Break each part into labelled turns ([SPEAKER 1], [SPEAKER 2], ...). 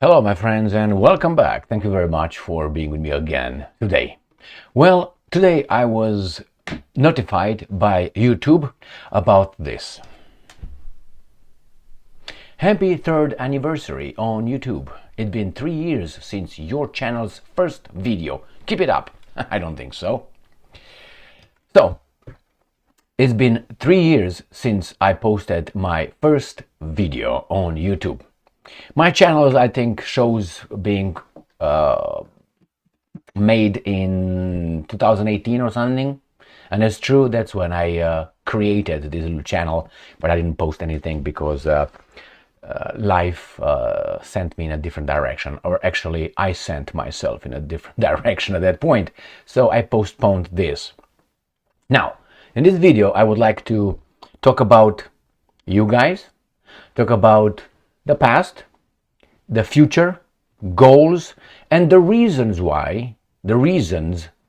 [SPEAKER 1] Hello, my friends, and welcome back. Thank you very much for being with me again today. Well, today I was notified by YouTube about this. Happy 3rd anniversary on YouTube. It's been 3 years since your channel's first video. Keep it up. I don't think so. So, it's been 3 years since I posted my first video on YouTube. My channel, I think, shows being made in 2018 or something, and it's true. That's when I created this little channel, but I didn't post anything because life sent me in a different direction, or actually I sent myself in a different direction at that point, so I postponed this. Now, in this video I would like to talk about you guys, talk about the past, the future, goals, and the reasons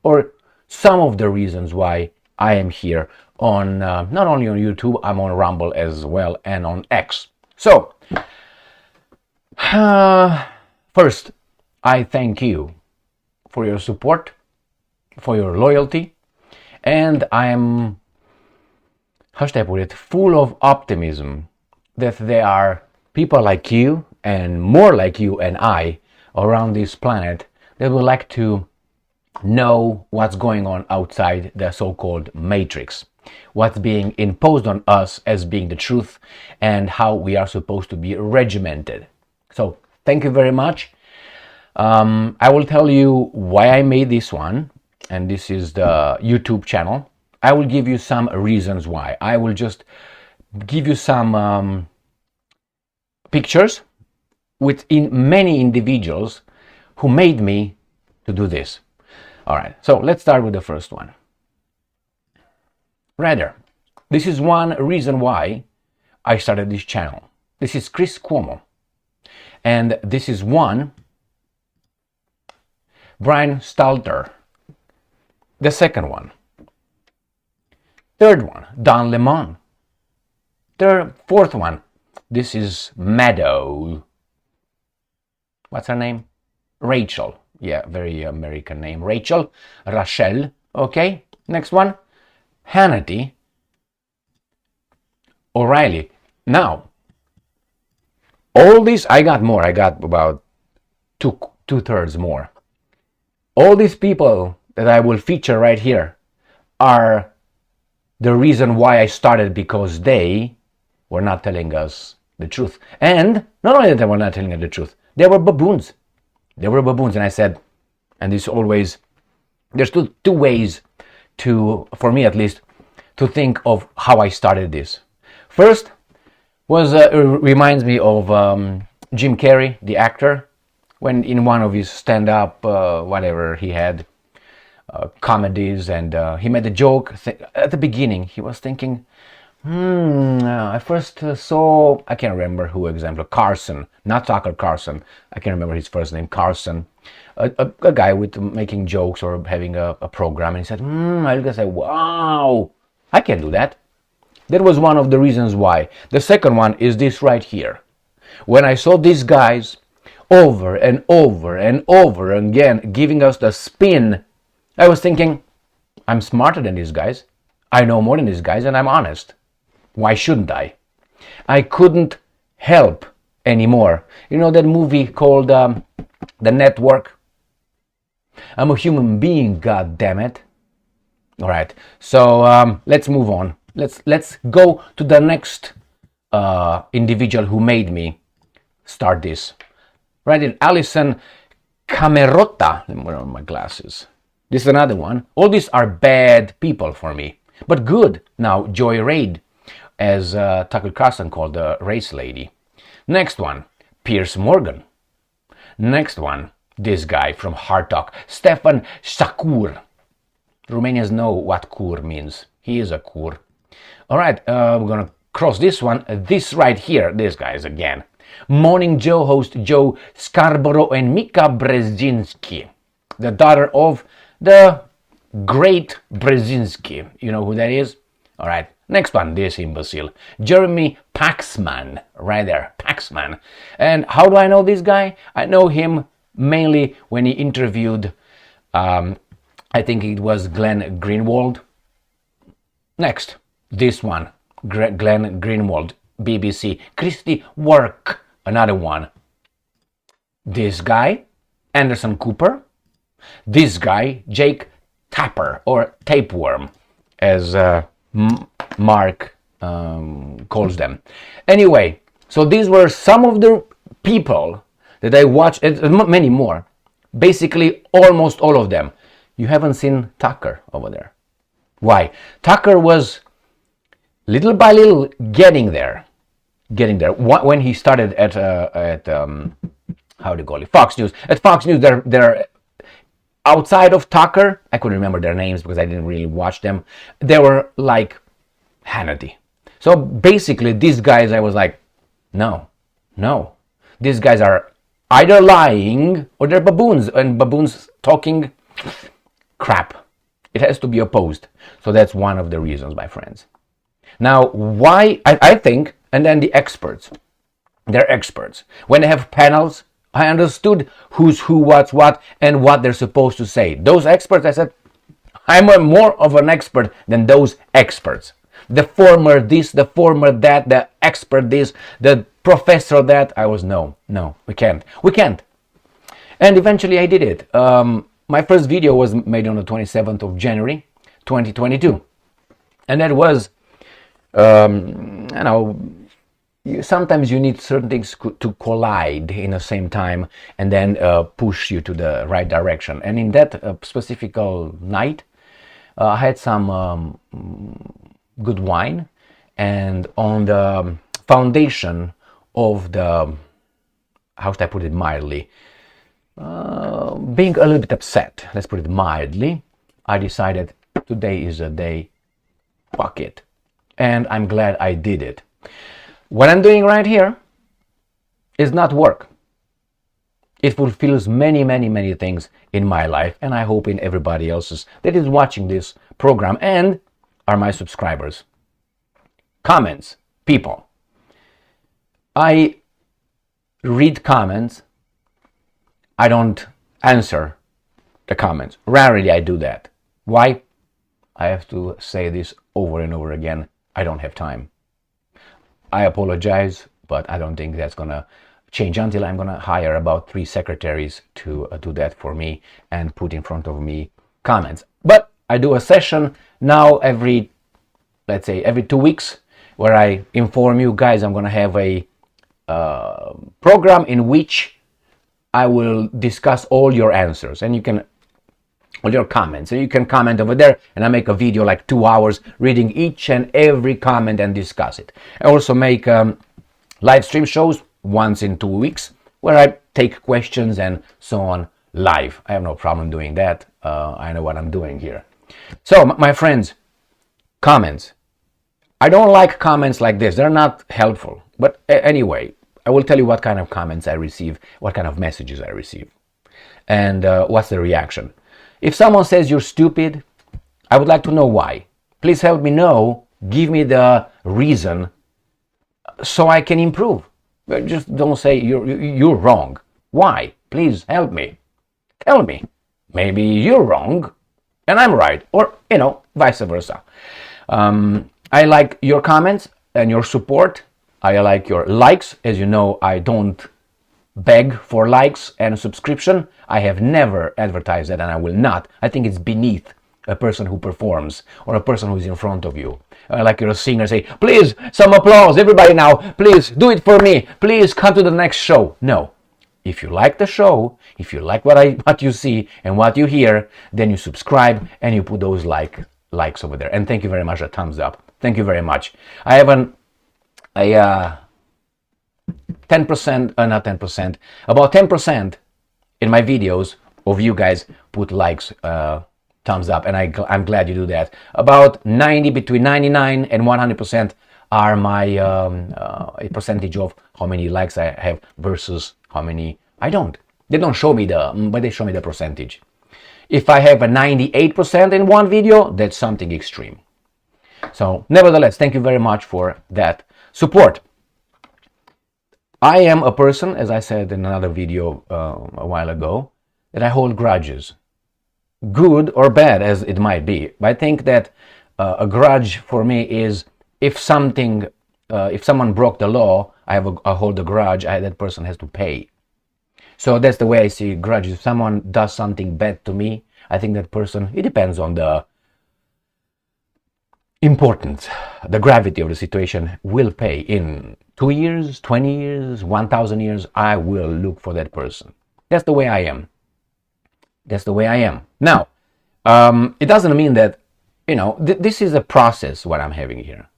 [SPEAKER 1] or some of the reasons why I am here on, not only on YouTube, I'm on Rumble as well and on X. So, first, I thank you for your support, for your loyalty, and I am, how should I put it, full of optimism that there are people like you and more like you and I around this planet that would like to know what's going on outside the so-called matrix, what's being imposed on us as being the truth, and how we are supposed to be regimented. So thank you very much. I will tell you why I made this one, and this is the YouTube channel. I will give you some reasons why. I will just give you some pictures within many individuals who made me to do this. All right, so let's start with the first one. Rather, this is one reason why I started this channel. This is Chris Cuomo. And this is one, Brian Stelter. The second one. Third one, Don Lemon. Fourth one, this is Meadow. What's her name? Rachel. Yeah, very American name. Rachel. Okay. Next one. Hannity. O'Reilly. Now, all these, I got more. I got about two-thirds more. All these people that I will feature right here are the reason why I started, because they were not telling us the truth. And not only that they were not telling us the truth, they were baboons. They were baboons. And I said, and this always, there's two ways to, for me at least, to think of how I started this. First was, reminds me of Jim Carrey, the actor, when in one of his stand-up, whatever he had, comedies, and he made a joke at the beginning. He was thinking, I first saw, I can't remember who example, Carson, not Tucker Carlson, I can't remember his first name, Carson, a guy with making jokes or having a program, and he said, I just say, wow, I can do that. That was one of the reasons why. The second one is this right here. When I saw these guys over and over and over again giving us the spin, I was thinking, I'm smarter than these guys. I know more than these guys, and I'm honest. Why shouldn't I? I couldn't help anymore. You know that movie called The Network? I'm a human being, god damn it. All right, so let's move on. Let's go to the next individual who made me start this. Right, in Alison Camerota. Let me put on my glasses. This is another one. All these are bad people for me, but good. Now, Joy Reid, as Tucker Carlson called the race lady. Next one, Piers Morgan. Next one, this guy from Hard Talk, Stefan Shakur. Romanians know what kur means. He is a kur. All right, we're going to cross this one. This right here, this guy is again. Morning Joe host Joe Scarborough and Mika Brzezinski, the daughter of the great Brzezinski. You know who that is? All right, next one, this imbecile, Jeremy Paxman, right there, Paxman. And how do I know this guy? I know him mainly when he interviewed, I think it was Glenn Greenwald. Next, this one, Glenn Greenwald, BBC. Christy Work, another one. This guy, Anderson Cooper. This guy, Jake Tapper, or Tapeworm, as Mark calls them. Anyway, so these were some of the people that I watched, many more. Basically, almost all of them. You haven't seen Tucker over there. Why? Tucker was little by little getting there. When he started at how do you call it? Fox News. At Fox News, they're outside of Tucker. I couldn't remember their names because I didn't really watch them. They were like Hannity. So basically, these guys, I was like, no. These guys are either lying or they're baboons, and baboons talking crap. It has to be opposed. So that's one of the reasons, my friends. Now, why? I think, and then the experts. They're experts. When they have panels, I understood who's who, what's what, and what they're supposed to say. Those experts, I said, I'm more of an expert than those experts. The former this, the former that, the expert this, the professor that. I was, no, we can't. And eventually I did it. My first video was made on the 27th of January, 2022. And that was, sometimes you need certain things to collide in the same time and then push you to the right direction. And in that specific night, I had some good wine, and on the foundation of the, how should I put it mildly, being a little bit upset, let's put it mildly, I decided today is a day, fuck it. And I'm glad I did it. What I'm doing right here is not work. It fulfills many, many, many things in my life, and I hope in everybody else's that is watching this program and are my subscribers. Comments, people. I read comments. I don't answer the comments. Rarely I do that. Why? I have to say this over and over again. I don't have time. I apologize, but I don't think that's gonna change until I'm gonna hire about 3 secretaries to do that for me and put in front of me comments. But I do a session now every 2 weeks where I inform you guys I'm gonna have a program in which I will discuss all your answers and all your comments, and you can comment over there, and I make a video like 2 hours reading each and every comment and discuss it. I also make live stream shows once in 2 weeks where I take questions and so on live. I have no problem doing that. I know what I'm doing here. So my friends, comments. I don't like comments like this. They're not helpful. But anyway, I will tell you what kind of comments I receive, what kind of messages I receive, and what's the reaction. If someone says you're stupid, I would like to know why. Please help me know. Give me the reason so I can improve. Just don't say you're wrong. Why? Please help me. Tell me. Maybe you're wrong and I'm right, or vice versa. I like your comments and your support. I like your likes. As you know, I don't beg for likes and a subscription. I have never advertised that, and I will not. I think it's beneath a person who performs or a person who's in front of you. Like you're a singer, say, please, some applause, everybody now, please do it for me, please come to the next show. No. If you like the show, if you like what you see and what you hear, then you subscribe and you put those likes over there. And thank you very much, a thumbs up. Thank you very much. I have about 10% in my videos of you guys put likes, thumbs up, and I'm glad you do that. About between 99 and 100% are my a percentage of how many likes I have versus how many I don't. They don't show me but they show me the percentage. If I have a 98% in one video, that's something extreme. So nevertheless, thank you very much for that support. I am a person, as I said in another video a while ago, that I hold grudges, good or bad as it might be. But I think that a grudge for me is if someone broke the law, I hold a grudge. That person has to pay. So that's the way I see grudges. If someone does something bad to me, I think that person, it depends on the importance, the gravity of the situation, will pay. In 2 years, 20 years, 1,000 years, I will look for that person. That's the way I am. That's the way I am. Now, it doesn't mean that, this is a process what I'm having here.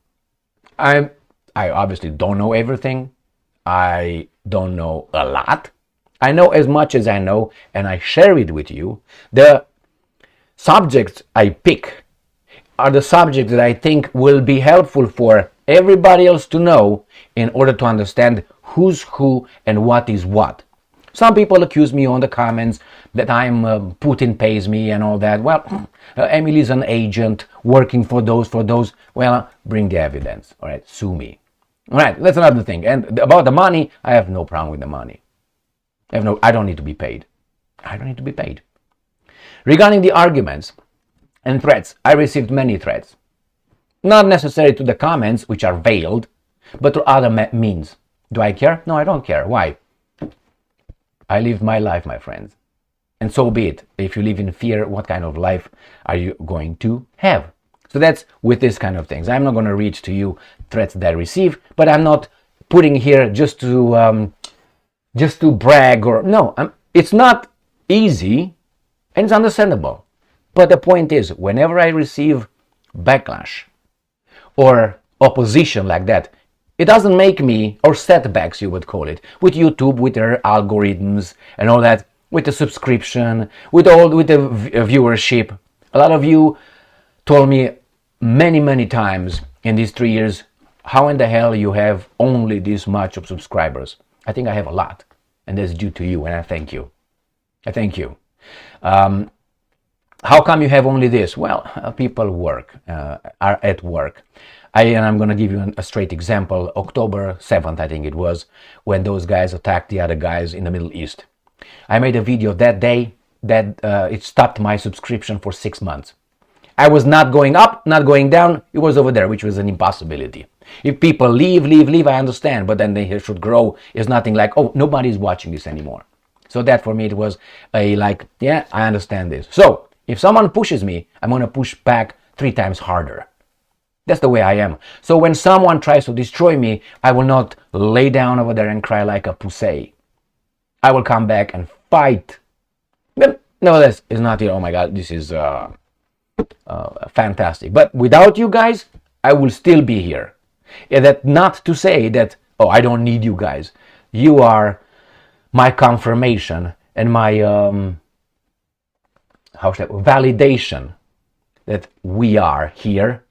[SPEAKER 1] I obviously don't know everything. I don't know a lot. I know as much as I know, and I share it with you. The subjects I pick are the subjects that I think will be helpful for everybody else to know in order to understand who's who and what is what. Some people accuse me on the comments that I'm Putin pays me and all that. Well, Emily's an agent working for those. Well, bring the evidence. All right, sue me. All right, that's another thing. And about the money, I have no problem with the money. I don't need to be paid. I don't need to be paid. Regarding the arguments and threats, I received many threats. Not necessarily to the comments, which are veiled, but to other means. Do I care? No, I don't care. Why? I lived my life, my friends. And so be it. If you live in fear, what kind of life are you going to have? So that's with this kind of things. I'm not going to read to you threats that I receive, but I'm not putting here just to brag or no. It's not easy, and it's understandable. But the point is, whenever I receive backlash or opposition like that, it doesn't make me, or setbacks you would call it, with YouTube, with their algorithms and all that, with the subscription, with the viewership. A lot of you told me many times in these 3 years, how in the hell you have only this much of subscribers? I think I have a lot, and that's due to you, and I thank you. I thank you. How come you have only this? Well, people are at work. I'm going to give you a straight example. October 7th, I think it was, when those guys attacked the other guys in the Middle East. I made a video that day that it stopped my subscription for 6 months. I was not going up, not going down. It was over there, which was an impossibility. If people leave, I understand, but then they should grow. It's nothing like, oh, nobody's watching this anymore. So that for me, it was yeah, I understand this. So if someone pushes me, I'm going to push back 3 times harder. That's the way I am. So when someone tries to destroy me, I will not lay down over there and cry like a pussy. I will come back and fight. But nevertheless, it's not, oh my God, this is fantastic. But without you guys, I will still be here. And that not to say that, oh, I don't need you guys. You are my confirmation and my validation that we are here,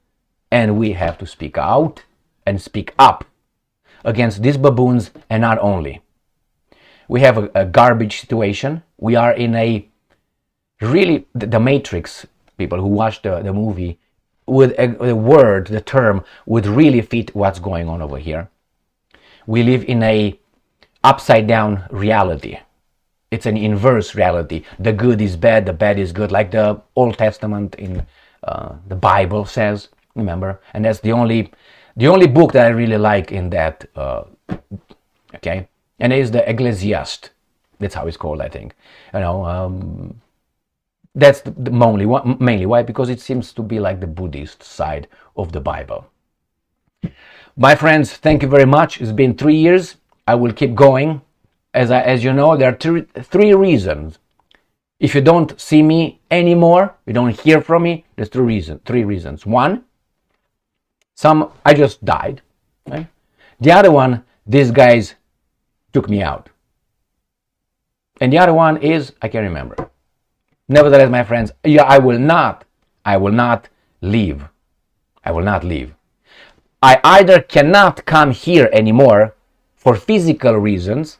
[SPEAKER 1] and we have to speak out and speak up against these baboons. And not only. We have a garbage situation. We are in a really, the Matrix, people who watch the movie, with the term would really fit what's going on over here. We live in a upside down reality. It's an inverse reality. The good is bad, the bad is good, like the Old Testament in the Bible says, remember? And that's the only book that I really like in that, okay? And it is the Ecclesiastes. That's how it's called, I think. That's mainly why, because it seems to be like the Buddhist side of the Bible. My friends, thank you very much. It's been 3 years. I will keep going. As you know, there are three reasons. If you don't see me anymore, you don't hear from me, there's three reasons. One, I just died. Right? The other one, these guys took me out. And the other one is, I can't remember. Nevertheless, my friends, I will not leave. I will not leave. I either cannot come here anymore for physical reasons,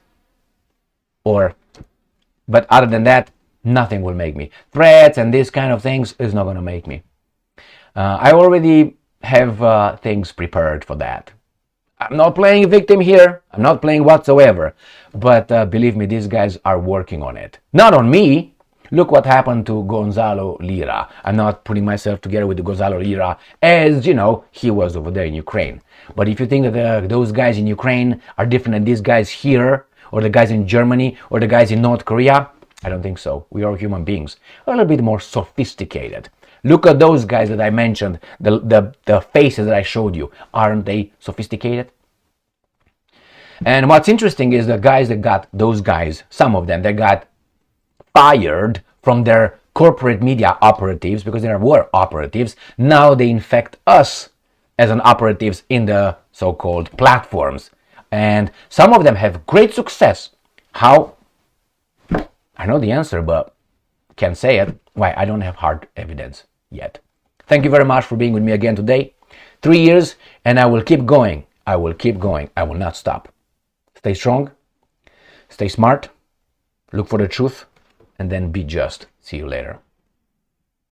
[SPEAKER 1] but other than that, nothing will make me. Threats and these kind of things is not going to make me. I already have things prepared for that. I'm not playing victim here. I'm not playing whatsoever. But believe me, these guys are working on it. Not on me. Look what happened to Gonzalo Lira. I'm not putting myself together with Gonzalo Lira as, he was over there in Ukraine. But if you think that those guys in Ukraine are different than these guys here, or the guys in Germany, or the guys in North Korea, I don't think so. We are human beings. A little bit more sophisticated. Look at those guys that I mentioned, the faces that I showed you. Aren't they sophisticated? And what's interesting is the guys that got, those guys, some of them, they got fired from their corporate media operatives, because there were operatives. Now they infect us as an operatives in the so-called platforms. And some of them have great success. How? I know the answer, but can't say it. Why? I don't have hard evidence yet. Thank you very much for being with me again today. 3 years, and I will keep going. I will keep going. I will not stop. Stay strong. Stay smart. Look for the truth. And then be just. See you later.